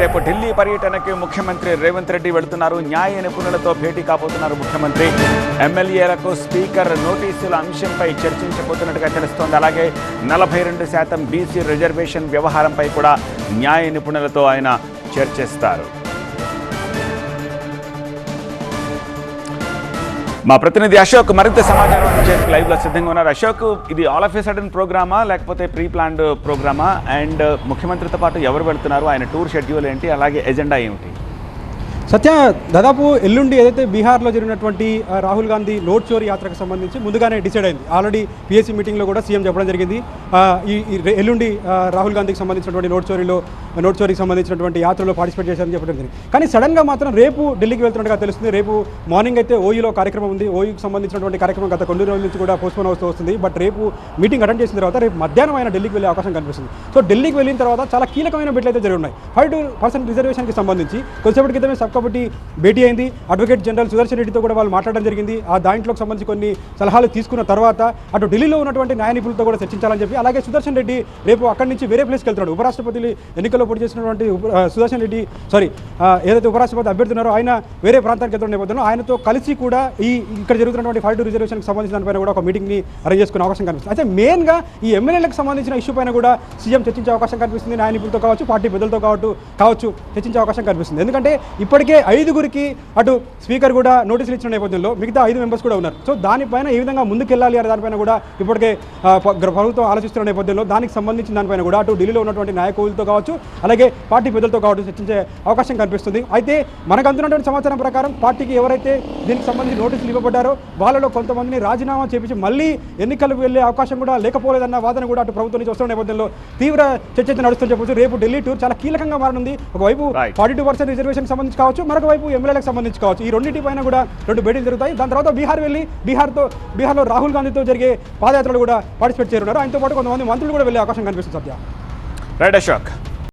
రేపు ఢిల్లీ పర్యటనకి ముఖ్యమంత్రి రేవంత్ రెడ్డి వెళుతున్నారు. న్యాయ నిపుణులతో భేటీ కాబోతున్నారు ముఖ్యమంత్రి. ఎమ్మెల్యేలకు స్పీకర్ నోటీసుల అంశంపై చర్చించబోతున్నట్టుగా తెలుస్తోంది. అలాగే 42% బీసీ రిజర్వేషన్ వ్యవహారంపై కూడా న్యాయ నిపుణులతో ఆయన చర్చిస్తారు. మా ప్రతినిధి అశోక్ మరింత సమాచారం అందించేందుకు లైవ్ లో సిద్ధంగా ఉన్నారు. అశోక్, ఇది ఆల్ ఆఫ్ ఏ సడన్ ప్రోగ్రామా లేకపోతే ప్రీ ప్లాన్డ్ ప్రోగ్రామా? అండ్ ముఖ్యమంత్రితో పాటు ఎవరు వెళ్తున్నారు, ఆయన టూర్ షెడ్యూల్ ఏంటి, అలాగే ఎజెండా ఏమిటి? సత్య, దాదాపు ఎల్లుండి ఏదైతే బీహార్లో జరిగినటువంటి రాహుల్ గాంధీ నోట్ చోరీ యాత్రకు సంబంధించి ముందుగానే డిసైడ్ అయింది. ఆల్రెడీ పీఎస్సీ మీటింగ్లో కూడా సీఎం చెప్పడం జరిగింది. ఎల్లుండి రాహుల్ గాంధీకి సంబంధించినటువంటి నోట్ చోరీకి సంబంధించినటువంటి యాత్రలో పార్టిసిపేట్ చేశారని చెప్పడం జరిగింది. కానీ సడన్గా మాత్రం రేపు ఢిల్లీకి వెళ్తున్నట్టుగా తెలుస్తుంది. రేపు మార్నింగ్ అయితే ఓయూలో కార్యక్రమం ఉంది. ఓయూకి సంబంధించినటువంటి కార్యక్రమం గత కొన్ని రోజుల నుంచి కూడా పోస్ట్పోన్ అవుతూ వస్తుంది. బట్ రేపు మీటింగ్ అటెండ్ చేసిన తర్వాత రేపు మధ్యాహ్నం ఆయన ఢిల్లీకి వెళ్ళే అవకాశం కనిపిస్తుంది. సో ఢిల్లీకి వెళ్ళిన తర్వాత చాలా కీలకమైన బిడ్లు అయితే జరిగి ఉన్నాయి. 5% రిజర్వేషన్కి సంబంధించి కొద్దిసేపటి క్రితమే సబ్ కమిటీ భేటీ అయింది. అడ్వకేట్ జనరల్ సుదర్శన్ రెడ్డితో కూడా వాళ్ళు మాట్లాడడం జరిగింది. ఆ దాంట్లోకి సంబంధించి కొన్ని సలహాలు తీసుకున్న తర్వాత అటు ఢిల్లీలో ఉన్నటువంటి న్యాయ నిపుణులతో కూడా చర్చించాలని చెప్పి, అలాగే సుదర్శన్ రెడ్డి రేపు అక్కడి నుంచి వేరే ప్లేస్కి వెళ్తున్నాడు. ఉపరాష్ట్రపతి ఎన్నికల్లో పోటీ చేసినటువంటి సుదర్శన్ రెడ్డి ఏదైతే ఉపరాష్ట్రపతి అభ్యర్థి ఉన్నారో ఆయన వేరే ప్రాంతానికి వెళ్తున్న నేపథ్యంలో ఆయనతో కలిసి కూడా ఇక్కడ జరుగుతున్నటువంటి 5 రిజర్వేషన్కి సంబంధించిన దానిపైన కూడా ఒక మీటింగ్ని అరేంజ్ చేసుకునే అవకాశం కనిపిస్తుంది. అయితే మెయిన్గా ఈ ఎమ్మెల్యేలకు సంబంధించిన ఇష్యూ పైన కూడా సీఎం చర్చించే అవకాశం కనిపిస్తుంది. న్యాయ నిపుణులతో కావచ్చు, పార్టీ పెద్దలతో కావచ్చు చర్చించే అవకాశం కనిపిస్తుంది. ఎందుకంటే ఇప్పటికే 5గురికి అటు స్పీకర్ కూడా నోటీసులు ఇచ్చిన నేపథ్యంలో మిగతా 5 మెంబర్స్ కూడా ఉన్నారు. సో దానిపైన ఏ విధంగా ముందుకెళ్ళాలి అనే దానిపైన కూడా ఇప్పటికే ప్రభుత్వం ఆలోచిస్తున్న నేపథ్యంలో దానికి సంబంధించిన దానిపైన కూడా అటు ఢిల్లీలో ఉన్నటువంటి నాయకులతో కావచ్చు, అలాగే పార్టీ పెద్దలతో కావచ్చు చర్చించే అవకాశం కనిపిస్తుంది. అయితే మనకు అందుతున్నటువంటి సమాచారం ప్రకారం పార్టీకి ఎవరైతే దీనికి సంబంధించి నోటీసులు ఇవ్వబడ్డారో వాళ్ళలో కొంతమందిని రాజీనామా చేపించి మళ్ళీ ఎన్నికలకు వెళ్లే అవకాశం కూడా లేకపోలేదన్న వాదన కూడా అటు ప్రభుత్వం నుంచి వస్తున్న నేపథ్యంలో తీవ్ర చర్చ అయితే నడుస్తుందని చెప్పొచ్చు. రేపు ఢిల్లీ టూర్ చాలా కీలకంగా మారనుంది. ఒకవైపు 42% రిజర్వేషన్ సంబంధించి కావచ్చు, మరొక వైపు ఎమ్మెల్యేలకు సంబంధించి కావచ్చు. ఈ రెండింటి పైన కూడా 2 భేటీలు జరుగుతాయి. దాని తర్వాత బీహార్ వెళ్ళి బీహార్లో రాహుల్ గాంధీతో జరిగే పాదయాత్రలు కూడా పార్టిసిపేట్ చేయనున్నారు. ఆయనతో పాటు కొంతమంది మంత్రులు కూడా వెళ్ళే అవకాశం కనిపిస్తుంది. సత్య, రైట్ అశోక్.